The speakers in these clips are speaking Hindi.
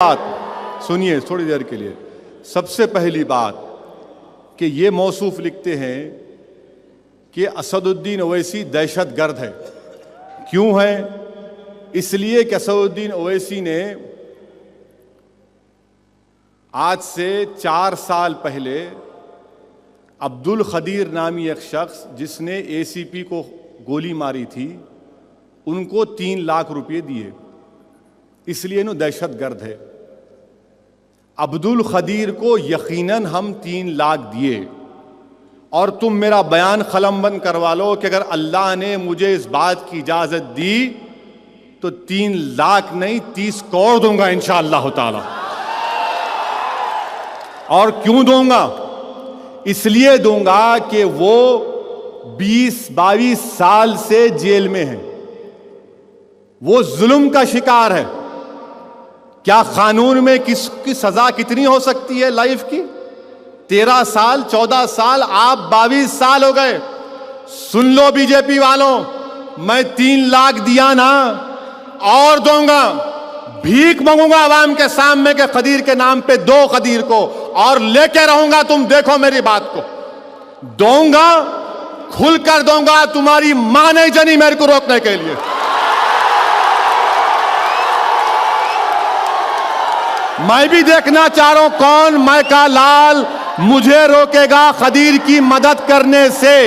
बात सुनिए थोड़ी देर के लिए। सबसे पहली बात कि ये मौसूफ लिखते हैं कि असदुद्दीन ओवैसी दहशतगर्द है। क्यों है? इसलिए कि असदुद्दीन ओवैसी ने आज से 4 साल पहले अब्दुल खदीर नामी एक शख्स जिसने एसीपी को गोली मारी थी, उनको 3 लाख रुपए दिए, इसलिए इन्हों दहशतगर्द है। अब्दुल खदीर को यकीनन हम 3 लाख दिए और तुम मेरा बयान कलमबंद करवा लो कि अगर अल्लाह ने मुझे इस बात की इजाजत दी तो 3 लाख नहीं 30 करोड़ दूंगा इंशाअल्लाह ताला। और क्यों दूंगा? इसलिए दूंगा कि वो 20-22 साल से जेल में है, वो जुल्म का शिकार है। क्या कानून में किसकी सजा कितनी हो सकती है लाइफ की? 13 साल 14 साल, आप 22 साल हो गए। सुन लो बीजेपी वालों, मैं 3 लाख दिया ना और दूंगा, भीख मांगूंगा आवाम के सामने के खदीर के नाम पे 2 खदीर को और लेके रहूंगा। तुम देखो मेरी बात को, दूंगा, खुलकर दूंगा, तुम्हारी मां नहीं जनी मेरे को रोकने के लिए। मैं भी देखना चाह रहा हूं कौन मैं का लाल मुझे रोकेगा खदीर की मदद करने से।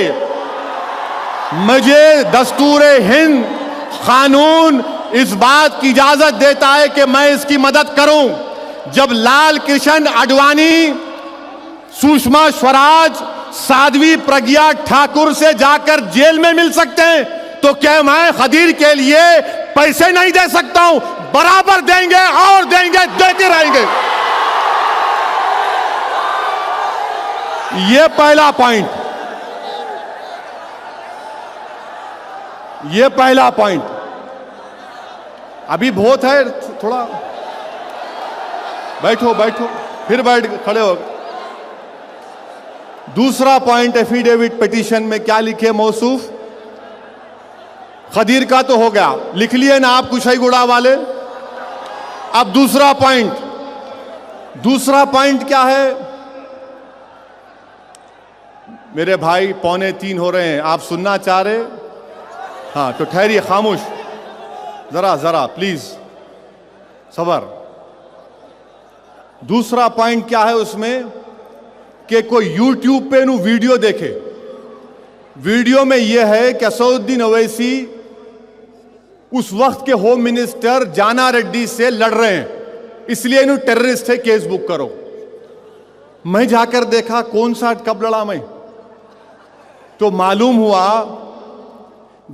मुझे दस्तूर हिंद कानून इस बात की इजाजत देता है कि मैं इसकी मदद करूं। जब लाल कृष्ण आडवाणी, सुषमा स्वराज, साध्वी प्रज्ञा ठाकुर से जाकर जेल में मिल सकते हैं, तो क्या मैं खदीर के लिए पैसे नहीं दे सकता हूं? बराबर देंगे और देंगे, देते रहेंगे। ये पहला पॉइंट, ये पहला पॉइंट। अभी बहुत है, थोड़ा बैठो बैठो, फिर बैठ खड़े हो। दूसरा पॉइंट, एफिडेविट पिटीशन में क्या लिखे मौसूफ? खदीर का तो हो गया, लिख लिए ना आप कुशईगुड़ा वाले। अब दूसरा पॉइंट, दूसरा पॉइंट क्या है? मेरे भाई 2:45 हो रहे हैं, आप सुनना चाह रहे? हाँ तो ठहरिए, खामोश, जरा जरा प्लीज सबर। दूसरा पॉइंट क्या है उसमें कि कोई यूट्यूब पे नु वीडियो देखे, वीडियो में यह है कि असदुद्दीन ओवैसी उस वक्त के होम मिनिस्टर जाना रेड्डी से लड़ रहे हैं, इसलिए इन्हों टेररिस्ट है, केस बुक करो। मैं जाकर देखा कौन सा कब लड़ा मैं, तो मालूम हुआ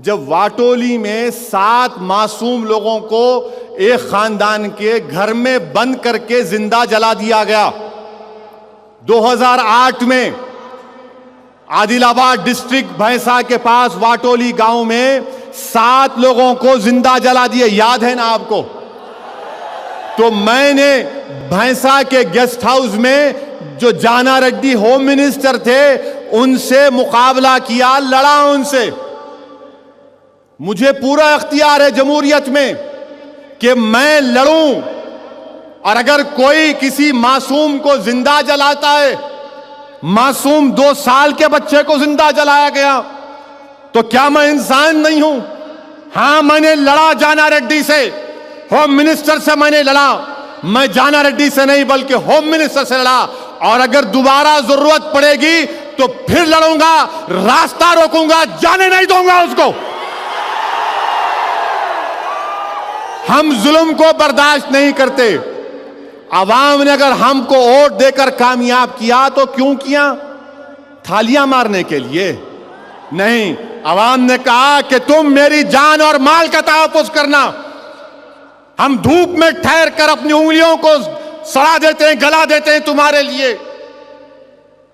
जब वाटोली में 7 मासूम लोगों को एक खानदान के घर में बंद करके जिंदा जला दिया गया। 2008 में आदिलाबाद डिस्ट्रिक्ट भैंसा के पास वाटोली गांव में 7 लोगों को जिंदा जला दिए, याद है ना आपको? तो मैंने भैंसा के गेस्ट हाउस में जो जाना रेड्डी होम मिनिस्टर थे उनसे मुकाबला किया, लड़ा उनसे। मुझे पूरा इख्तियार है जमहूरियत में कि मैं लड़ूं, और अगर कोई किसी मासूम को जिंदा जलाता है, मासूम 2 साल के बच्चे को जिंदा जलाया गया, तो क्या मैं इंसान नहीं हूं? हां, मैंने लड़ा जाना रेड्डी से, होम मिनिस्टर से मैंने लड़ा। मैं जाना रेड्डी से नहीं बल्कि होम मिनिस्टर से लड़ा, और अगर दोबारा जरूरत पड़ेगी तो फिर लड़ूंगा, रास्ता रोकूंगा, जाने नहीं दूंगा उसको। हम जुल्म को बर्दाश्त नहीं करते। आवाम ने अगर हमको वोट देकर कामयाब किया तो क्यों किया? थालियां मारने के लिए नहीं। आवाम ने कहा कि तुम मेरी जान और माल का तहफ्फुज करना। हम धूप में ठहर कर अपनी उंगलियों को सड़ा देते हैं, गला देते हैं तुम्हारे लिए।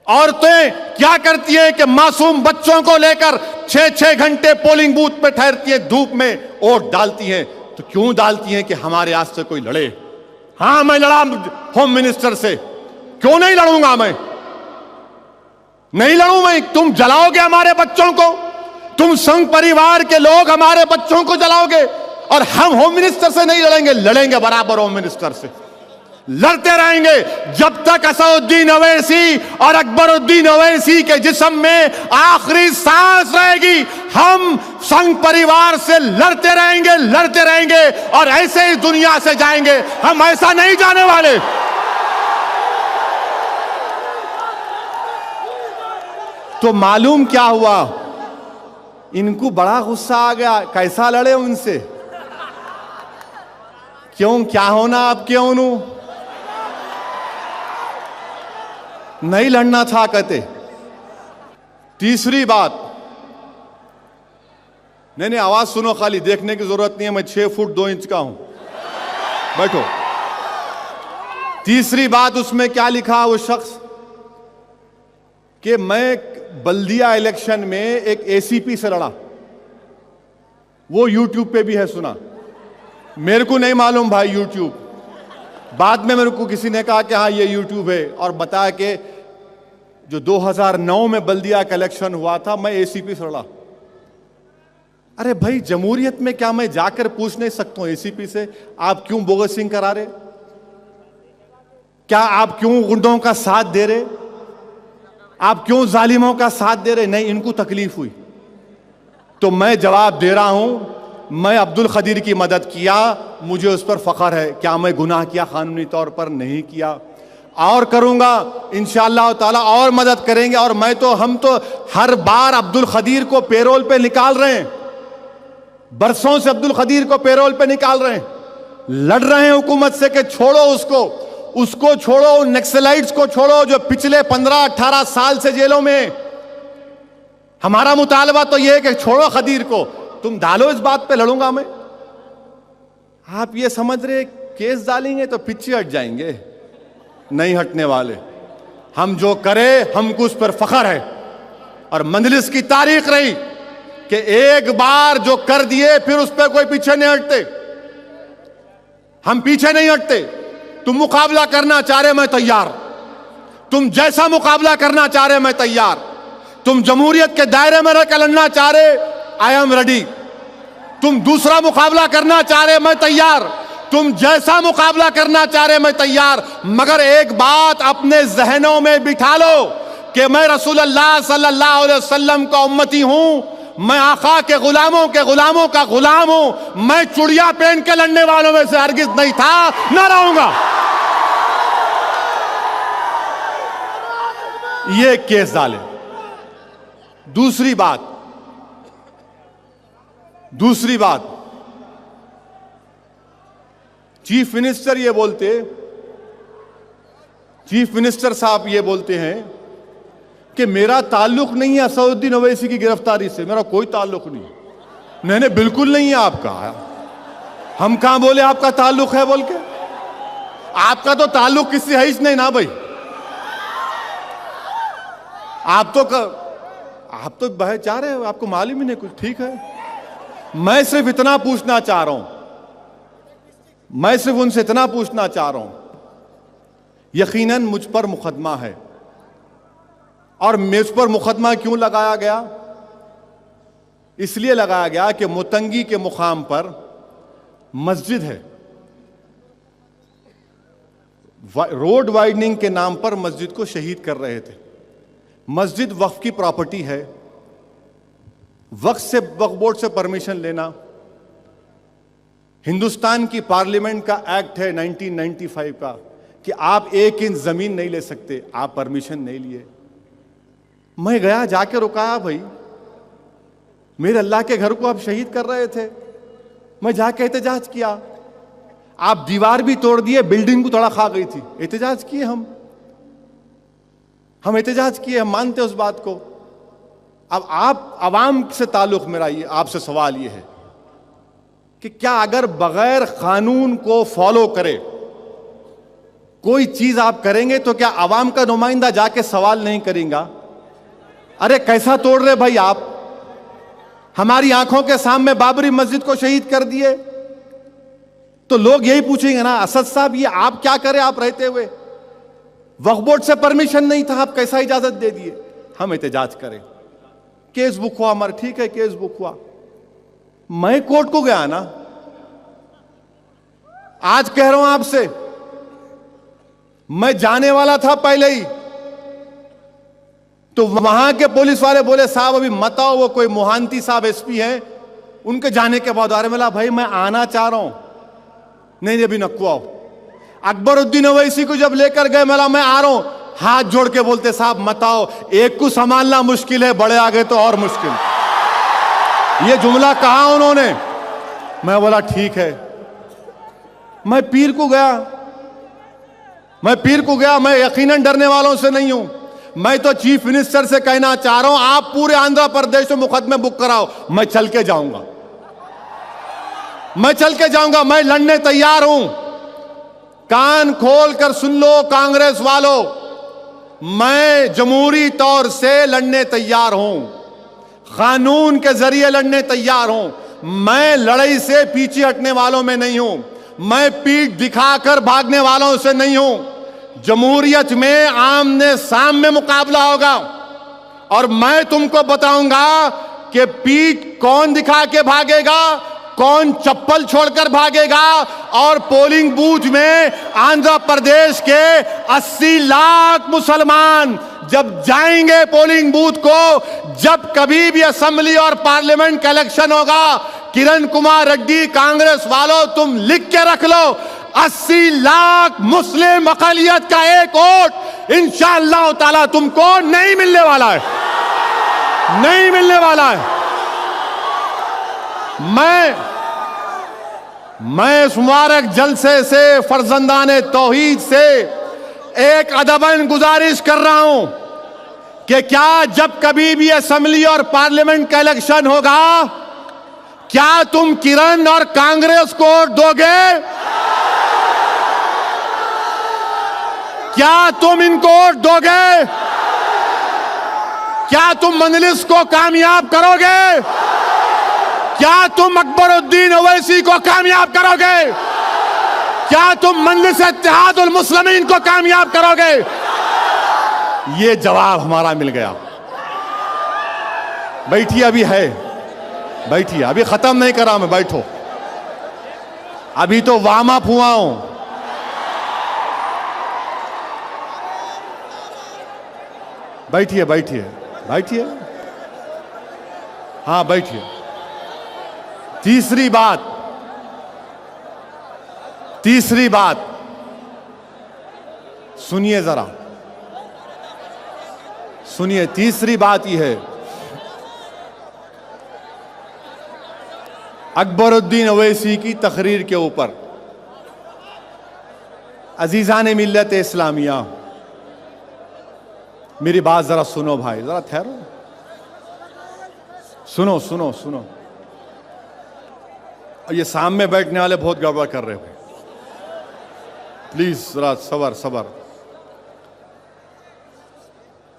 औरतें क्या करती हैं कि मासूम बच्चों को लेकर 6-6 घंटे पोलिंग बूथ पे ठहरती हैं, धूप में वोट डालती हैं। तो क्यों डालती हैं? कि हमारे आज से कोई लड़े। हां, मैं लड़ा होम मिनिस्टर से, क्यों नहीं लड़ूंगा? मैं नहीं लड़ूं मैं? तुम जलाओगे हमारे बच्चों को, तुम संघ परिवार के लोग हमारे बच्चों को जलाओगे, और हम होम मिनिस्टर से नहीं लड़ेंगे? लड़ेंगे बराबर होम मिनिस्टर से। लड़ते रहेंगे जब तक असदुद्दीन ओवैसी और अकबरुद्दीन ओवैसी के जिस्म में आखिरी सांस रहेगी। हम संघ परिवार से लड़ते रहेंगे और ऐसे इस दुनिया से जाएंगे। हम ऐसा नहीं जाने वाले। तो मालूम क्या हुआ, इनको बड़ा गुस्सा आ गया। कैसा लड़े उनसे, क्यों, क्या होना, आप क्यों नू नहीं लड़ना था कहते। तीसरी बात, नहीं आवाज सुनो, खाली देखने की जरूरत नहीं है, मैं 6 फुट 2 इंच का हूं, बैठो। तीसरी बात उसमें क्या लिखा वो शख्स कि मैं बल्दिया इलेक्शन में एक एसीपी से लड़ा। वो यूट्यूब पे भी है, सुना। मेरे को नहीं मालूम भाई यूट्यूब, बाद में मेरे को किसी ने कहा कि हाँ ये यूट्यूब है, और बताया कि जो 2009 में बल्दिया का इलेक्शन हुआ था, मैं एसीपी से लड़ा। अरे भाई, जमहूरियत में क्या मैं जाकर पूछ नहीं सकता हूं एसीपी से आप क्यों बोगसिंग करा रहे, क्या आप क्यों गुंडों का साथ दे रहे, आप क्यों जालिमों का साथ दे रहे। नहीं, इनको तकलीफ हुई तो मैं जवाब दे रहा हूं, मैं अब्दुल खदीर की मदद किया, मुझे उस पर फख्र है। क्या मैं गुनाह किया? कानूनी तौर पर नहीं किया, और करूंगा इंशाअल्लाह ताला, और मदद करेंगे। और हम तो हर बार अब्दुल खदीर को पेरोल पे निकाल रहे हैं, बरसों से अब्दुल खदीर को पेरोल पे निकाल रहे हैं, लड़ रहे हैं हुकूमत से कि छोड़ो उसको छोड़ो, नक्सलाइट्स को छोड़ो जो पिछले 15-18 साल से जेलों में। हमारा मुतालबा तो यह है कि छोड़ो खदीर को, तुम डालो इस बात पे, लड़ूंगा मैं। आप ये समझ रहे केस डालेंगे तो पीछे हट जाएंगे, नहीं हटने वाले। हम जो करें हमको उस पर फख्र है, और मंजलिस की तारीख रही कि एक बार जो कर दिए फिर उस पर कोई पीछे नहीं हटते। हम पीछे नहीं हटते। तुम मुकाबला करना चाह रहे, मैं तैयार। तुम जैसा मुकाबला करना चाह रहे, मैं तैयार। तुम जमहूरियत के दायरे में रहकर लड़ना चाह रहे, आई एम रेडी। तुम दूसरा मुकाबला करना चाह रहे, मैं तैयार। तुम जैसा मुकाबला करना चाह रहे, मैं तैयार। मगर एक बात अपने जहनों में बिठा लो कि मैं रसूलुल्लाह सल्लल्लाहु अलैहि वसल्लम का उम्मती हूं, मैं आका के गुलामों का गुलाम हूं। मैं चुड़िया पहन के लड़ने वालों में से हरगिज नहीं था, ना रहूंगा। ये केस डाले। दूसरी बात, चीफ मिनिस्टर साहब ये बोलते हैं कि मेरा ताल्लुक नहीं है असदुद्दीन ओवैसी की गिरफ्तारी से, मेरा कोई ताल्लुक नहीं। नहीं, बिल्कुल नहीं है आपका। हम कहां बोले आपका ताल्लुक है बोल के? आपका तो ताल्लुक किसी है ही नहीं ना भाई। आप तो बह चाह रहे हो, आपको मालूम ही नहीं कुछ। ठीक है, मैं सिर्फ इतना पूछना चाह रहा हूं, मैं सिर्फ उनसे इतना पूछना चाह रहा हूं, यकीनन मुझ पर मुकदमा है, और मुझ पर मुकदमा क्यों लगाया गया? इसलिए लगाया गया कि मुतंगी के मुकाम पर मस्जिद है, रोड वाइडनिंग के नाम पर मस्जिद को शहीद कर रहे थे। मस्जिद वक्फ की प्रॉपर्टी है, वक्फ बोर्ड से परमिशन लेना, हिंदुस्तान की पार्लियामेंट का एक्ट है 1995 का कि आप 1 इंच जमीन नहीं ले सकते, आप परमिशन नहीं लिए। मैं गया, जाके रुकाया, भाई मेरे अल्लाह के घर को आप शहीद कर रहे थे, मैं जाके एहतजाज किया। आप दीवार भी तोड़ दिए, बिल्डिंग को तोड़ा खा गई थी, एहतजाज किए हम एहतजाज किए, हम मानते उस बात को। अब आप अवाम से ताल्लुक मेरा ये आपसे सवाल ये है कि क्या अगर बगैर कानून को फॉलो करे कोई चीज आप करेंगे तो क्या अवाम का नुमाइंदा जाके सवाल नहीं करेगा? अरे कैसा तोड़ रहे भाई आप, हमारी आंखों के सामने बाबरी मस्जिद को शहीद कर दिए, तो लोग यही पूछेंगे ना, असद साहब ये आप क्या करें, आप रहते हुए वक्फ बोर्ड से परमिशन नहीं था, आप कैसा इजाजत दे दिए? हम एहतजाज करें, केस बुक हुआ हमारा, ठीक है केस बुक हुआ, मैं कोर्ट को गया ना। आज कह रहा हूं आपसे, मैं जाने वाला था पहले ही, तो वहां के पुलिस वाले बोले साहब अभी मत आओ, वो कोई मोहांती साहब एसपी हैं, उनके जाने के बाद। अरे मिला भाई मैं आना चाह रहा हूं, नहीं अभी नक्को आओ। अकबरुद्दीन ओवैसी को जब लेकर गए, मिला मैं आ रहा हूं, हाथ जोड़ के बोलते साहब मत आओ, एक को संभालना मुश्किल है, बड़े आ गए तो और मुश्किल। ये जुमला कहा उन्होंने। मैं बोला ठीक है। मैं पीर को गया, मैं यकीनन डरने वालों से नहीं हूं। मैं तो चीफ मिनिस्टर से कहना चाह रहा हूं आप पूरे आंध्र प्रदेश में मुकदमे बुक कराओ, मैं चल के जाऊंगा, मैं लड़ने तैयार हूं। कान खोल कर सुन लो कांग्रेस वालों, मैं जमहूरी तौर से लड़ने तैयार हूं, कानून के जरिए लड़ने तैयार हूं। मैं लड़ाई से पीछे हटने वालों में नहीं हूं, मैं पीठ दिखाकर भागने वालों से नहीं हूं। जमहूरियत में आमने सामने मुकाबला होगा और मैं तुमको बताऊंगा कि पीठ कौन दिखा के भागेगा, कौन चप्पल छोड़कर भागेगा। और पोलिंग बूथ में आंध्र प्रदेश के 80 लाख मुसलमान जब जाएंगे पोलिंग बूथ को, जब कभी भी असेंबली और पार्लियामेंट का इलेक्शन होगा, किरण कुमार रेड्डी कांग्रेस वालों तुम लिख के रख लो, 80 लाख मुस्लिम अक़लियत का एक वोट इंशाअल्लाह ताला तुमको नहीं मिलने वाला है, नहीं मिलने वाला है। मैं इस मुबारक जलसे से फर्जंदाने तौहीद से एक अदबन गुजारिश कर रहा हूं कि क्या जब कभी भी असेंबली और पार्लियामेंट का इलेक्शन होगा, क्या तुम किरण और कांग्रेस को वोट दोगे? क्या तुम इनको वोट दोगे? क्या तुम मजलिस को कामयाब करोगे? क्या तुम अकबरुद्दीन ओवैसी को कामयाब करोगे? क्या तुम मजलिस इत्तेहादुल मुस्लिमीन को कामयाब करोगे? ये जवाब हमारा मिल गया। बैठिए, अभी है, बैठिए, अभी खत्म नहीं करा मैं, बैठो, अभी तो वार्म अप हुआ हूं। बैठिए बैठिए बैठिए, हाँ बैठिए। तीसरी बात सुनिए, जरा सुनिए। तीसरी बात यह है, अकबरुद्दीन ओवैसी की तकरीर के ऊपर अजीज़ान मिल्लत इस्लामिया, मेरी बात जरा सुनो भाई, जरा ठहरो, सुनो सुनो सुनो। ये सामने बैठने वाले बहुत गड़बड़ कर रहे हो, प्लीज जरा सबर।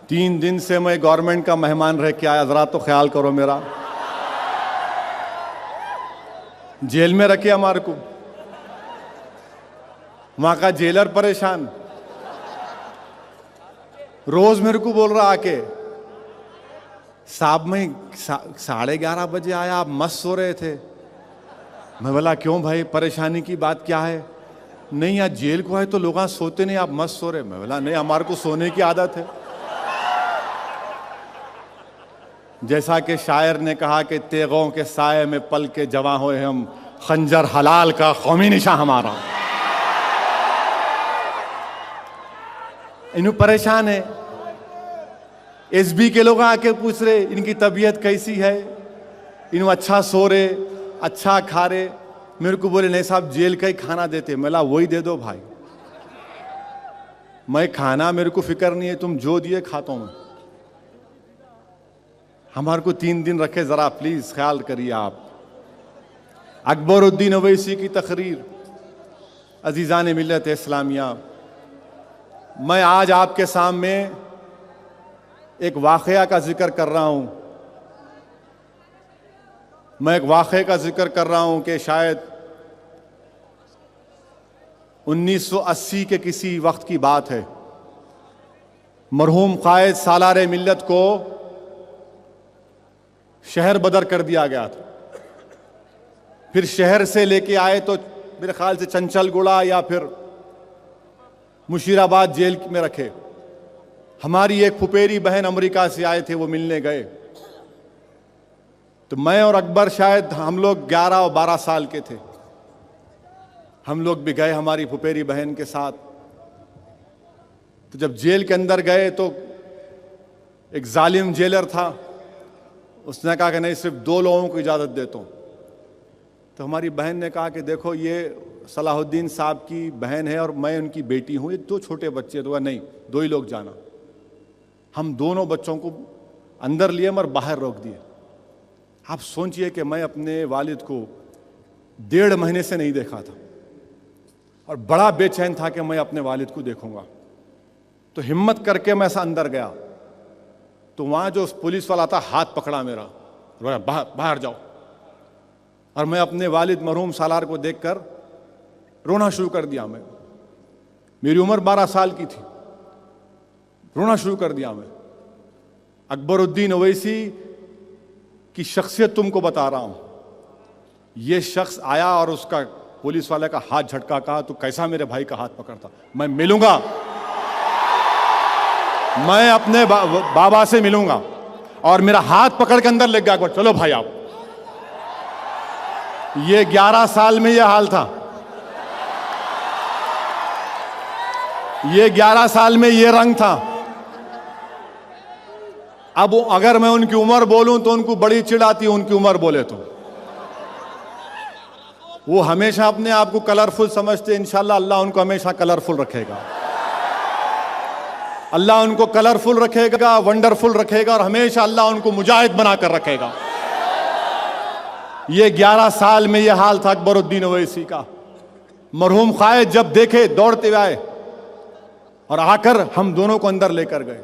3 दिन से मैं गवर्नमेंट का मेहमान रह के आया, जरा तो ख्याल करो मेरा। जेल में रखे हमारे को, वहां का जेलर परेशान, रोज मेरे को बोल रहा आके साहब मैं 11:30 बजे आया, आप मस्त सो रहे थे। मैं बोला क्यों भाई, परेशानी की बात क्या है? नहीं आज जेल को है तो लोग सोते नहीं, आप मस्त सो रहे। मैं बोला नहीं, हमारे को सोने की आदत है। जैसा कि शायर ने कहा कि तेगों के साए में पल के जवां हुए हम, खंजर हलाल का कौमी निशान हमारा। इन्हें परेशान है। एसबी के लोग आके पूछ रहे इनकी तबीयत कैसी है, इन्हें अच्छा सो रहे, अच्छा खा रहे। मेरे को बोले नहीं साहब जेल का ही खाना देते। मैं बोला वही दे दो भाई, मैं खाना मेरे को फिक्र नहीं है, तुम जो दिए खाता हूं। हमारे को 3 दिन रखे, जरा प्लीज ख्याल करिए आप। अकबरुद्दीन ओवैसी की तकरीर, अजीज़ान मिल्लत इस्लामिया, मैं आज आपके सामने एक वाक़या का जिक्र कर रहा हूं। मैं एक वाक़े का जिक्र कर रहा हूं कि शायद 1980 के किसी वक्त की बात है। मरहूम कायद सालार मिल्लत को शहर बदर कर दिया गया था। फिर शहर से लेके आए तो मेरे ख्याल से चंचलगुड़ा या फिर मुशीराबाद जेल में रखे। हमारी एक फुफेरी बहन अमेरिका से आए थे, वो मिलने गए, तो मैं और अकबर शायद हम लोग 11 और 12 साल के थे। हम लोग भी गए हमारी फुफेरी बहन के साथ। तो जब जेल के अंदर गए तो एक जालिम जेलर था, उसने कहा कि नहीं, सिर्फ 2 लोगों को इजाज़त देता हूँ। तो हमारी बहन ने कहा कि देखो, ये सलाहुद्दीन साहब की बहन है और मैं उनकी बेटी हूँ, ये 2 छोटे बच्चे। तो नहीं, 2 ही लोग जाना। हम दोनों बच्चों को अंदर लिए मगर बाहर रोक दिए। आप सोचिए कि मैं अपने वालिद को 1.5 महीने से नहीं देखा था और बड़ा बेचैन था कि मैं अपने वालिद को देखूंगा। तो हिम्मत करके मैं ऐसा अंदर गया, तो वहाँ जो पुलिस वाला था हाथ पकड़ा मेरा, बोला बाहर जाओ। और मैं अपने वालिद मरहूम सालार को देखकर रोना शुरू कर दिया। मेरी उम्र 12 साल की थी, रोना शुरू कर दिया मैं। अकबरुद्दीन ओवैसी की शख्सियत तुमको बता रहा हूं। ये शख्स आया और उसका पुलिस वाले का हाथ झटका, कहा तो कैसा मेरे भाई का हाथ पकड़ता, मैं मिलूंगा, मैं अपने बाबा से मिलूंगा। और मेरा हाथ पकड़ के अंदर ले गया, अकबर चलो भाई आप। ये 11 साल में ये हाल था, ये 11 साल में ये रंग था। अब अगर मैं उनकी उम्र बोलूं तो उनको बड़ी चिढ़ आती है, उनकी उम्र बोले तो। वो हमेशा अपने आप को कलरफुल समझते। इंशाल्लाह अल्लाह उनको हमेशा कलरफुल रखेगा, अल्लाह उनको कलरफुल रखेगा, वंडरफुल रखेगा और हमेशा अल्लाह उनको मुजाहिद बनाकर रखेगा। ये 11 साल में ये हाल था अकबरुद्दीन ओवैसी का। मरहूम कायद जब देखे दौड़ते हुए आए और आकर हम दोनों को अंदर लेकर गए।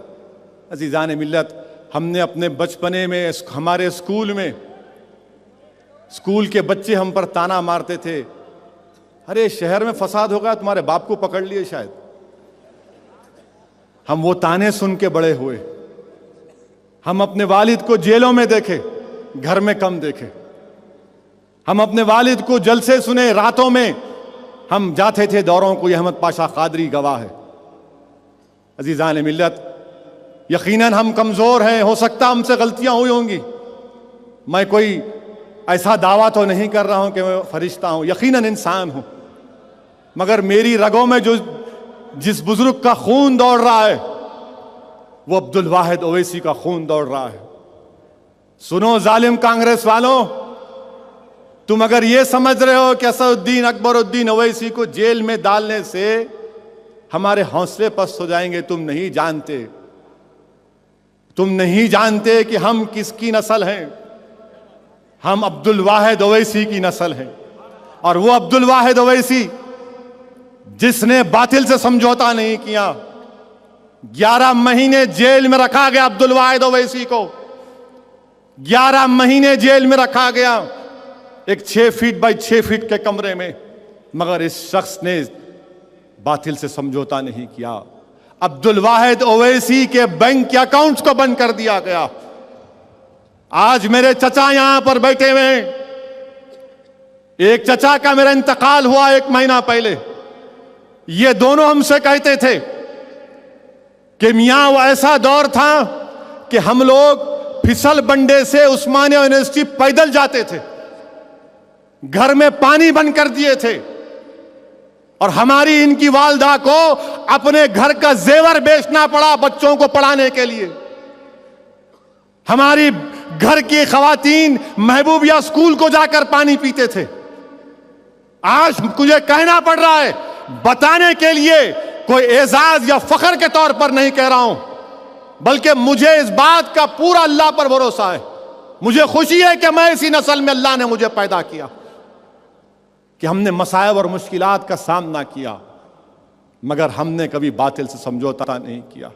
अजीजान मिल्लत, हमने अपने बचपने में हमारे स्कूल में, स्कूल के बच्चे हम पर ताना मारते थे, अरे शहर में फसाद हो गया, तुम्हारे बाप को पकड़ लिए शायद। हम वो ताने सुन के बड़े हुए। हम अपने वालिद को जेलों में देखे, घर में कम देखे। हम अपने वालिद को जलसे सुने, रातों में हम जाते थे दौरों को। अहमद पाशा कादरी गवाह है। अजीजान मिल्लत, यकीनन हम कमजोर हैं, हो सकता हमसे गलतियां हुई होंगी। मैं कोई ऐसा दावा तो नहीं कर रहा हूं कि मैं फरिश्ता हूं, यकीनन इंसान हूं। मगर मेरी रगों में जो जिस बुजुर्ग का खून दौड़ रहा है वो अब्दुल वाहिद ओवैसी का खून दौड़ रहा है। सुनो जालिम कांग्रेस वालों, तुम अगर ये समझ रहे हो कि असदुद्दीन अकबरुद्दीन ओवैसी को जेल में डालने से हमारे हौसले पस्त हो जाएंगे, तुम नहीं जानते। तुम नहीं जानते कि हम किसकी नस्ल हैं। हम अब्दुल वाहिद ओवैसी की नस्ल हैं। और वो अब्दुल वाहिद ओवैसी जिसने बातिल से समझौता नहीं किया। 11 महीने जेल में रखा गया अब्दुल वाहिद ओवैसी को, 11 महीने जेल में रखा गया एक 6 फीट बाई 6 फीट के कमरे में। मगर इस शख्स ने बातिल से समझौता नहीं किया। अब्दुल वाहिद ओवैसी के बैंक के अकाउंट्स को बंद कर दिया गया। आज मेरे चचा यहां पर बैठे हुए हैं। एक चचा का मेरा इंतकाल हुआ 1 महीना पहले। ये दोनों हमसे कहते थे कि मियां वो ऐसा दौर था कि हम लोग फिसल बंडे से उस्मानिया यूनिवर्सिटी पैदल जाते थे, घर में पानी बंद कर दिए थे और हमारी इनकी वालदा को अपने घर का जेवर बेचना पड़ा बच्चों को पढ़ाने के लिए। हमारी घर की खवातीन महबूबिया स्कूल को जाकर पानी पीते थे। आज मुझे कहना पड़ रहा है, बताने के लिए कोई एजाज या फख्र के तौर पर नहीं कह रहा हूं, बल्कि मुझे इस बात का पूरा अल्लाह पर भरोसा है। मुझे खुशी है कि मैं इसी नस्ल में अल्लाह ने मुझे पैदा किया, कि हमने मसाइब और मुश्किलात का सामना किया मगर हमने कभी बातिल से समझौता नहीं किया।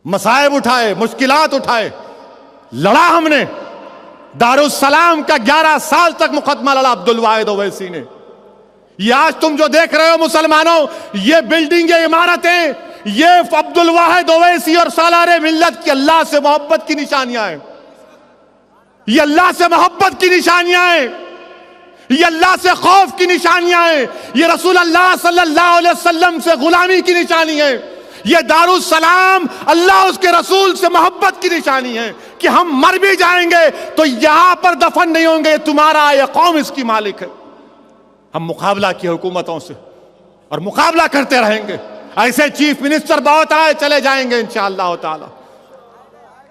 मसाइब उठाए, मुश्किलात उठाए, लड़ा हमने। दारुस्सलाम का 11 साल तक मुकदमा लड़ा अब्दुल वाहिद ओवैसी ने। ये आज तुम जो देख रहे हो मुसलमानों, ये बिल्डिंग, ये इमारतें, ये अब्दुल वाहिद ओवैसी और सालारे मिल्लत की अल्लाह से मोहब्बत की निशानियां हैं। ये अल्लाह से मोहब्बत की निशानियां हैं। ये अल्लाह से खौफ की निशानियां हैं, ये रसूल अल्लाह सल्लल्लाहु अलैहि वसल्लम से गुलामी की निशानी है, ये दारुस सलाम अल्लाह उसके रसूल से मोहब्बत की निशानी है कि हम मर भी जाएंगे तो यहां पर दफन नहीं होंगे, तुम्हारा ये कौम इसकी मालिक है। हम मुकाबला किए हुकूमतों से और मुकाबला करते रहेंगे। ऐसे चीफ मिनिस्टर बहुत आए चले जाएंगे इंशाअल्लाह ताला।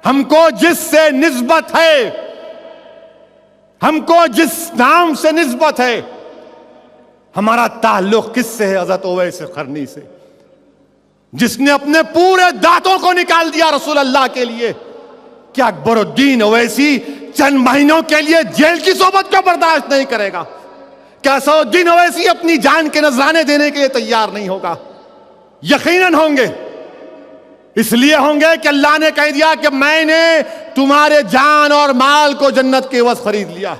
हमको जिससे निस्बत है, हमको जिस नाम से निस्बत है, हमारा ताल्लुक किससे है? हज़रत उवैस करनी से, जिसने अपने पूरे दांतों को निकाल दिया रसूल अल्लाह के लिए। क्या अकबरुद्दीन ओवैसी चंद महीनों के लिए जेल की सोबत क्यों बर्दाश्त नहीं करेगा? क्या असदुद्दीन ओवैसी अपनी जान के नजराने देने के लिए तैयार नहीं होगा? यकीनन होंगे। इसलिए होंगे कि अल्लाह ने कह दिया कि मैंने तुम्हारे जान और माल को जन्नत के एवज खरीद लिया।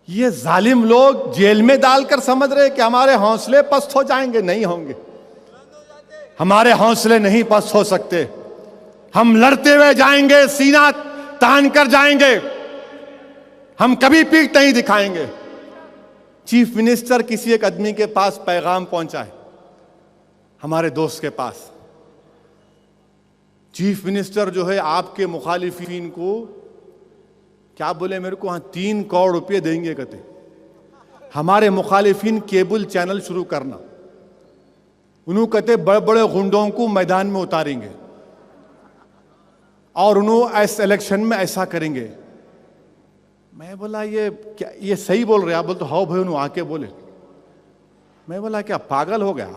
ये जालिम लोग जेल में डालकर समझ रहे कि हमारे हौसले पस्त हो जाएंगे। नहीं होंगे, हमारे हौसले नहीं पस्त हो सकते। हम लड़ते हुए जाएंगे, सीना तान कर जाएंगे, हम कभी पीठ नहीं दिखाएंगे। चीफ मिनिस्टर किसी एक आदमी के पास पैगाम पहुंचाए, हमारे दोस्त के पास। चीफ मिनिस्टर जो है आपके मुखालिफिन को क्या बोले मेरे को, हाँ 3 करोड़ रुपए देंगे कहते, हमारे मुखालिफिन केबल चैनल शुरू करना। उन्होंने कहते बड़े बड़े गुंडों को मैदान में उतारेंगे और उन्होंने इस इलेक्शन में ऐसा करेंगे। मैं बोला ये क्या, ये सही बोल रहे? आप बोलते हाँ भाई, उन्होंने आके बोले। मैं बोला क्या पागल हो गया?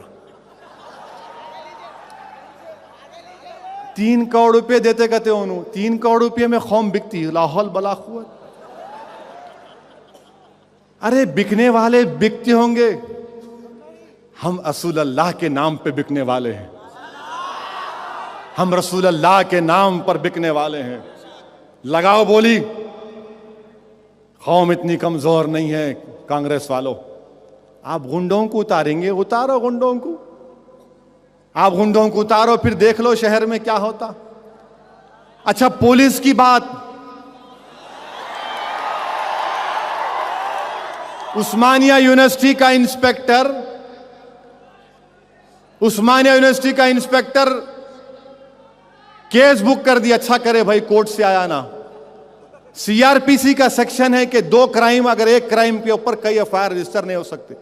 3 करोड़ रुपए देते कहते उन्होंने, 3 करोड़ रुपए में कौम बिकती, लाहौल बला खुवत। अरे बिकने वाले बिकते होंगे, हम रसूल अल्लाह के नाम पे बिकने वाले हैं। हम रसूल अल्लाह के नाम पर बिकने वाले हैं। लगाओ बोली, कौम इतनी कमजोर नहीं है कांग्रेस वालों। आप गुंडों को उतारेंगे, उतारो गुंडों को, आप गुंडों को उतारो, फिर देख लो शहर में क्या होता। अच्छा पुलिस की बात, उस्मानिया यूनिवर्सिटी का इंस्पेक्टर, उस्मानिया यूनिवर्सिटी का इंस्पेक्टर केस बुक कर दिया। अच्छा करे भाई कोर्ट से आया ना। सीआरपीसी का सेक्शन है कि 2 क्राइम, अगर एक क्राइम के ऊपर कई एफआईआर रजिस्टर नहीं हो सकते।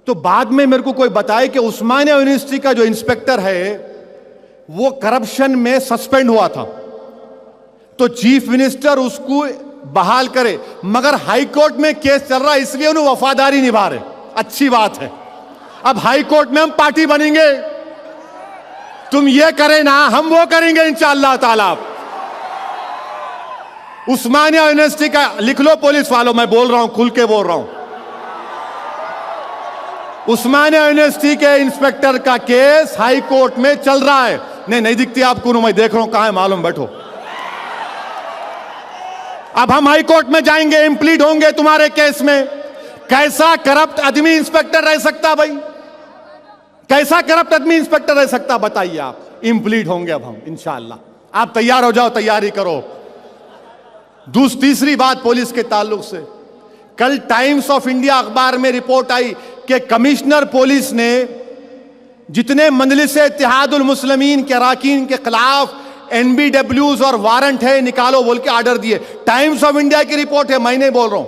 तो बाद में मेरे को कोई बताए कि उस्मानिया यूनिवर्सिटी का जो इंस्पेक्टर है वो करप्शन में सस्पेंड हुआ था, तो चीफ मिनिस्टर उसको बहाल करे, मगर हाई कोर्ट में केस चल रहा है इसलिए उन्हें वफादारी निभा रहे। अच्छी बात है। अब हाई कोर्ट में हम पार्टी बनेंगे, तुम ये करे ना, हम वो करेंगे इंशाअल्लाह ताला। उस्मानिया यूनिवर्सिटी का लिख लो पुलिस वालों, मैं बोल रहा हूं, खुल के बोल रहा हूं। उस्मानिया यूनिवर्सिटी के इंस्पेक्टर का केस हाई कोर्ट में चल रहा है। नहीं दिखती आपको, मैं देख रहा हूं कहां है, मालूम, बैठो। अब हम हाई कोर्ट में जाएंगे, इंप्लीड होंगे तुम्हारे केस में। कैसा करप्ट आदमी इंस्पेक्टर रह सकता भाई? कैसा करप्ट आदमी इंस्पेक्टर रह सकता बताइए आप? इंप्लीड होंगे अब हम इंशाअल्लाह। आप तैयार हो जाओ, तैयारी करो। तीसरी बात पुलिस के ताल्लुक से, कल टाइम्स ऑफ इंडिया अखबार में रिपोर्ट आई कि कमिश्नर पुलिस ने जितने मजलिस इत्तेहादुल मुस्लिमीन के अरकान के खिलाफ NBWs और वारंट है निकालो बोल के आर्डर दिए। टाइम्स ऑफ इंडिया की रिपोर्ट है, मैं नहीं बोल रहा हूं।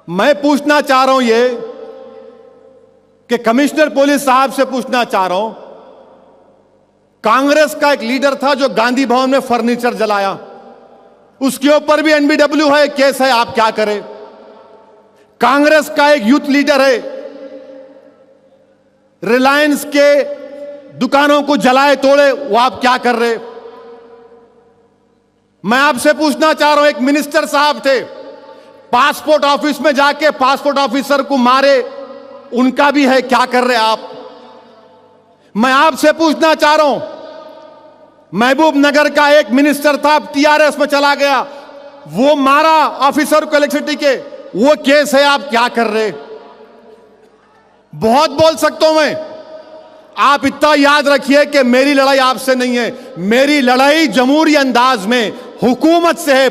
मैं पूछना चाह रहा हूं ये कि कमिश्नर पुलिस साहब से पूछना चाह रहा हूं, कांग्रेस का एक लीडर था जो गांधी भवन में फर्नीचर जलाया, उसके ऊपर भी NBW है, केस है, आप क्या करें? कांग्रेस का एक यूथ लीडर है, रिलायंस के दुकानों को जलाए तोड़े, वो आप क्या कर रहे? मैं आपसे पूछना चाह रहा हूं, एक मिनिस्टर साहब थे, पासपोर्ट ऑफिस में जाके पासपोर्ट ऑफिसर को मारे, उनका भी है, क्या कर रहे आप? मैं आपसे पूछना चाह रहा हूं, महबूब नगर का एक मिनिस्टर था, TRS में चला गया, वो मारा ऑफिसर को इलेक्ट्रिसिटी के, वो केस है, आप क्या कर रहे? बहुत बोल सकता हूं मैं। आप इतना याद रखिए कि मेरी लड़ाई आपसे नहीं है, मेरी लड़ाई जमहूरी अंदाज में हुकूमत से है।